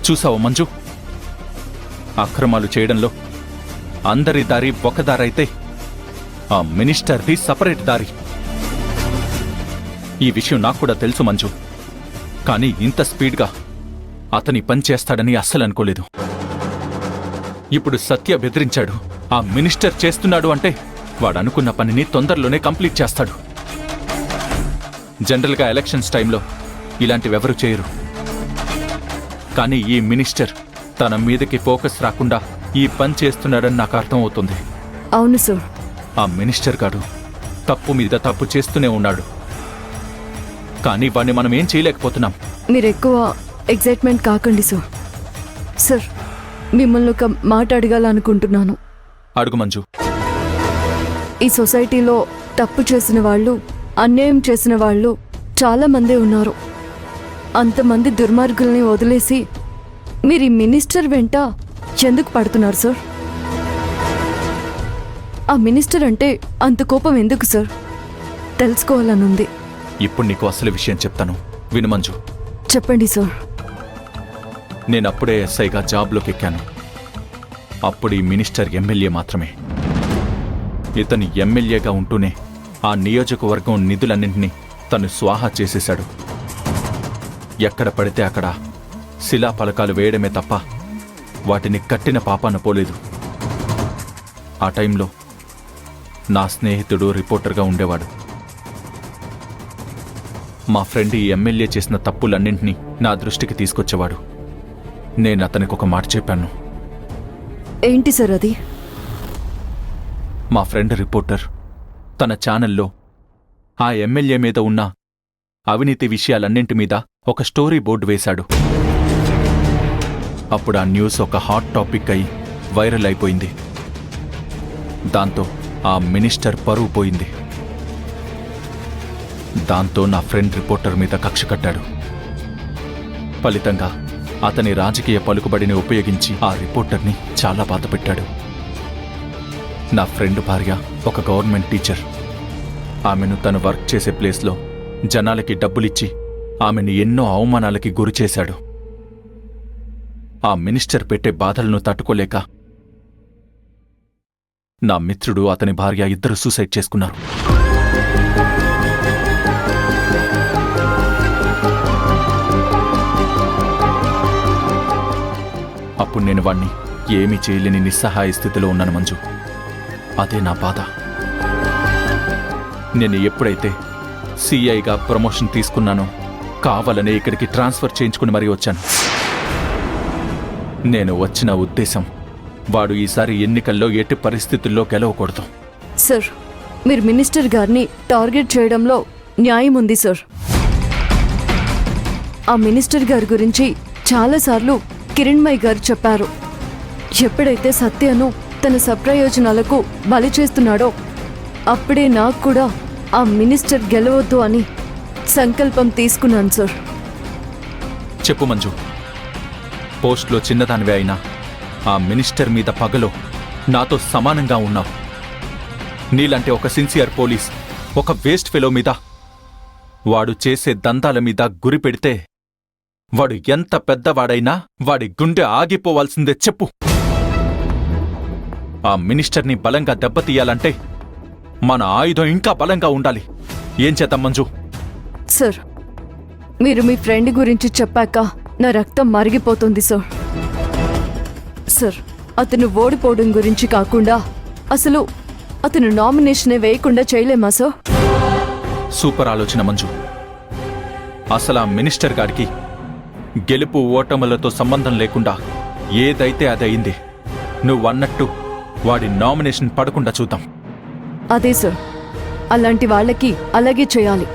చూసావు మంజు, అక్రమాలు చేయడంలో అందరి దారి ఒక దారైతే ఆ మినిస్టర్ది సపరేట్ దారి. ఈ విషయం నాకు కూడా తెలుసు మంజు, కానీ ఇంత స్పీడ్గా అతని పని చేస్తాడని అస్సలు అనుకోలేదు. ఇప్పుడు సత్య బెదిరించాడు. ఆ మినిస్టర్ చేస్తున్నాడు అంటే వాడనుకున్న పనిని తొందరలోనే కంప్లీట్ చేస్తాడు. జనరల్గా ఎలక్షన్స్ టైంలో ఇలాంటివెవరూ చేయరు. కానీ ఈ మినిస్టర్ తన మీదకి ఫోకస్ రాకుండా ఈ పని చేస్తున్నాడని నాకు అర్థం అవుతుంది. అవును సార్. ఆ మినిస్టర్ గాడు తప్పు మీద తప్పు చేస్తూనే ఉన్నాడు, కానీ వాడిని మనం ఏం చేయలేకపోతున్నాం. మీరు ఎక్కువ ఎగ్జైట్మెంట్ కాకండి సార్. సార్, మిమ్మల్ని ఒక మాట అడగాలనుకుంటున్నాను. అడుగు మంజు. ఈ సొసైటీలో తప్పు చేసిన వాళ్ళు, అన్యాయం చేసిన వాళ్ళు చాలా మందే ఉన్నారు. అంతమంది దుర్మార్గుల్ని వదిలేసి మీరు ఈ మినిస్టర్ వెంట ఎందుకు పడుతున్నారు సార్? ఆ మినిస్టర్ అంటే అంత కోపం ఎందుకు సార్? తెలుసుకోవాలనుంది. ఇప్పుడు నీకు అసలు విషయం చెప్తాను, విను మంజు. చెప్పండి సార్. నేనప్పుడే ఎస్ఐగా జాబ్లోకి ఎక్కాను. అప్పుడు ఈ మినిస్టర్ ఎమ్మెల్యే మాత్రమే. ఇతను ఎమ్మెల్యేగా ఉంటూనే ఆ నియోజకవర్గం నిధులన్నింటినీ తను స్వాహా చేసేశాడు. ఎక్కడ పడితే అక్కడ శిలాఫలకాలు వేయడమే తప్ప వాటిని కట్టిన పాపాన పోలేదు. ఆ టైంలో నా స్నేహితుడు రిపోర్టర్గా ఉండేవాడు. మా ఫ్రెండ్ ఈ ఎమ్మెల్యే చేసిన తప్పులన్నింటినీ నా దృష్టికి తీసుకొచ్చేవాడు. నేను అతనికి ఒక మాట చెప్పాను. ఏంటి సార్ అది? మా ఫ్రెండ్ రిపోర్టర్ తన ఛానల్లో ఆ ఎమ్మెల్యే మీద ఉన్న అవినీతి విషయాలన్నింటి మీద ఒక స్టోరీ బోర్డు వేశాడు. అప్పుడు ఆ న్యూస్ ఒక హాట్ టాపిక్ అయి వైరల్ అయిపోయింది. దాంతో ఆ మినిస్టర్ పరువు పోయింది. దాంతో నా ఫ్రెండ్ రిపోర్టర్ మీద కక్ష కట్టాడు. ఫలితంగా అతని రాజకీయ పలుకుబడిని ఉపయోగించి ఆ రిపోర్టర్ని చాలా బాధపెట్టాడు. నా ఫ్రెండ్ భార్య ఒక గవర్నమెంట్ టీచర్. ఆమెను తను వర్క్ చేసే ప్లేస్లో జనాలకి డబ్బులిచ్చి ఆమెను ఎన్నో అవమానాలకి గురిచేశాడు. ఆ మినిస్టర్ పెట్టే బాధలను తట్టుకోలేక నా మిత్రుడు, అతని భార్య ఇద్దరు సూసైడ్ చేసుకున్నారు. అప్పుడు నేను వాణ్ణి ఏమీ చేయలేని నిస్సహాయ స్థితిలో ఉన్నాను మంజు. అదే నా బాధ. నేను ఎప్పుడైతే సిఐగా ప్రమోషన్ తీసుకున్నానో కావాలనే ఇక్కడికి ట్రాన్స్ఫర్ చేయించుకుని మరీ వచ్చాను. నేను వచ్చిన ఉద్దేశం వాడు ఈసారి ఎన్నికల్లో ఎట్టి పరిస్థితుల్లో గెలవకూడదు. సార్, మీరు మినిస్టర్ గారిని టార్గెట్ చేయడంలో న్యాయం ఉంది సార్. ఆ మినిస్టర్ గారి గురించి చాలాసార్లు కిరణ్మయ్ గారు చెప్పారు. ఎప్పుడైతే సత్యను తన సప్రయోజనాలకు బలి చేస్తున్నాడో అప్పుడే నాకు కూడా ఆ మినిస్టర్ గెలవద్దు అని సంకల్పం తీసుకున్నాను సార్. చెప్పు మంజు, పోస్ట్లో చిన్నదానివే అయినా ఆ మినిస్టర్ మీద పగలో నాతో సమానంగా ఉన్నావు. నీలాంటి ఒక సిన్సియర్ పోలీస్ ఒక వేస్ట్ ఫెలో మీద, వాడు చేసే దందాల మీద గురి పెడితే వాడు ఎంత పెద్దవాడైనా వాడి గుండె ఆగిపోవాల్సిందే. చెప్పు. ఆ మినిస్టర్ని బలంగా దెబ్బతీయాలంటే మన ఆయుధం ఇంకా బలంగా ఉండాలి. ఏం చేద్దాం మంజు? సార్, మీరు మీ ఫ్రెండ్ గురించి చెప్పాక నా రక్తం మరిగిపోతుంది సార్. సార్, అతను ఓడిపోవడం గురించి కాకుండా అసలు అతను నామినేషనే వేయకుండా చేయలేమా సార్? సూపర్ ఆలోచన మంజు. అసలు ఆ మినిస్టర్ గారికి గెలుపు ఓటములతో సంబంధం లేకుండా ఏదైతే అదయింది. నువ్వన్నట్టు వాడి నామినేషన్ పడకుండా చూద్దాం. అదే సార్, అలాంటి వాళ్ళకి అలాగే చేయాలి.